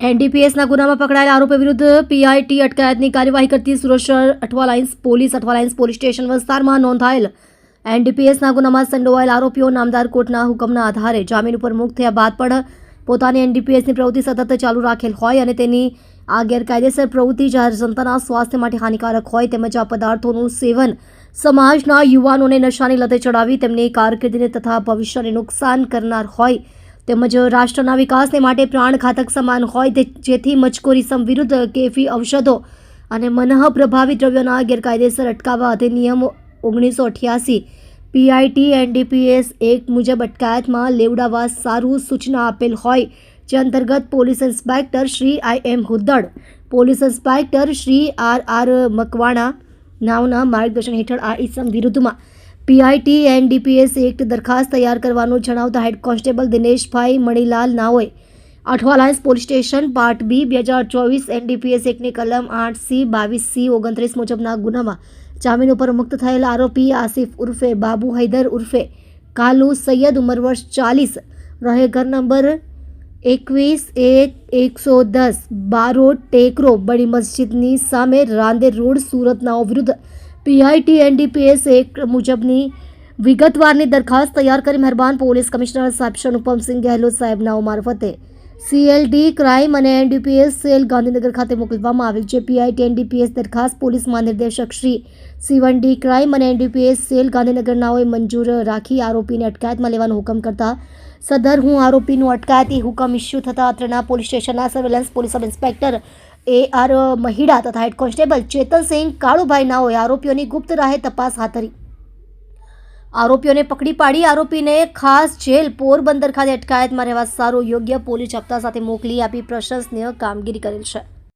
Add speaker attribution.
Speaker 1: એનડીપીએસના ગુનામાં પકડાયેલા આરોપી વિરુદ્ધ પીઆઈટી અટકાયતની કાર્યવાહી કરતી સુરત શહેર અઠવા પોલીસ સ્ટેશન વિસ્તારમાં નોંધાયેલ એનડીપીએસના ગુનામાં સંડોવાયેલ આરોપીઓ નામદાર કોર્ટના હુકમના આધારે જામીન ઉપર મુક્ત થયા બાદ પણ પોતાની એનડીપીએસની પ્રવૃત્તિ સતત ચાલુ રાખેલ હોય અને તેની આ ગેરકાયદેસર પ્રવૃત્તિ જાહેર જનતાના સ્વાસ્થ્ય માટે હાનિકારક હોય તેમજ આ પદાર્થોનું સેવન સમાજના યુવાનોને નશાની લતે ચડાવી તેમની કારકિર્દીને તથા ભવિષ્યને નુકસાન કરનાર હોય તેમજ રાષ્ટ્રના વિકાસને માટે પ્રાણઘાતક સમાન હોય જેથી મચકોરીસમ વિરુદ્ધ કેફી ઔષધો અને મનઃપ્રભાવી દ્રવ્યોના ગેરકાયદેસર અટકાવવા અધિનિયમ 1988 પીઆઈટી એનડીપીએસ એક્ટ મુજબ અટકાયતમાં લેવડાવવા સારું સૂચના આપેલ હોય જે અંતર્ગત police inspector Shri IM Huddad, police inspector Shri RR Makwana નાવના માર્ગદર્શન હેઠળ આ ઇસમ વિરુદ્ધમાં પીઆઈટી એનડીપીએસ એક્ટ દરખાસ્ત તૈયાર કરવાનું જણાવતા હેડ કોન્સ્ટેબલ દિનેશભાઈ મણીલાલ નાઓએ Athwa police station part B 2024 NDPS એક્ટની કલમ 8C 22C 29 મુજબના ગુનામાં જામીન ઉપર મુક્ત થયેલા આરોપી આસિફ ઉર્ફે બાબુ હૈદર ઉર્ફે કાલુ સૈયદ ઉંમર વર્ષ 40 રહે ઘર નંબર 21-110 બારોટ ટેકરો બડી મસ્જિદની સામે રાંદેર રોડ સુરતનાઓ વિરુદ્ધ પીઆઈટી એનડીપીએસ એક્ટ મુજબની વિગતવારની દરખાસ્ત તૈયાર કરી મહેરબાન પોલીસ કમિશનર સાહેબ અનુપમસિંહ ગેહલોત સાહેબનાઓ મારફતે CLD ક્રાઇમ અને એનડીપીએસ સેલ ગાંધીનગર ખાતે મોકલવામાં આવેલ છે. પીઆઈટી એનડીપીએસ દરખાસ્ત પોલીસ મહાનિર્દેશક શ્રી C1D ક્રાઇમ અને એનડીપીએસ સેલ ગાંધીનગરનાઓએ મંજૂર રાખી આરોપીને અટકાયતમાં લેવાનો હુકમ કરતા સદર હું આરોપીનું અટકાયતી હુકમ ઇસ્યુ થતા અત્રના પોલીસ સ્ટેશનના surveillance police sub inspector AR Mahida તથા હેડ કોન્સ્ટેબલ ચેતનસિંહ કાળુભાઈ નાઓએ આરોપીઓની ગુપ્ત રાહે તપાસ હાથ ધરી આરોપીઓને પકડી પાડી આરોપીને ખાસ જેલ પોરબંદર ખાતે અટકાયતમાં રહેવા સારો યોગ્ય પોલીસ જપ્તા સાથે મોકલી આપી પ્રશંસનીય કામગીરી કરેલ છે.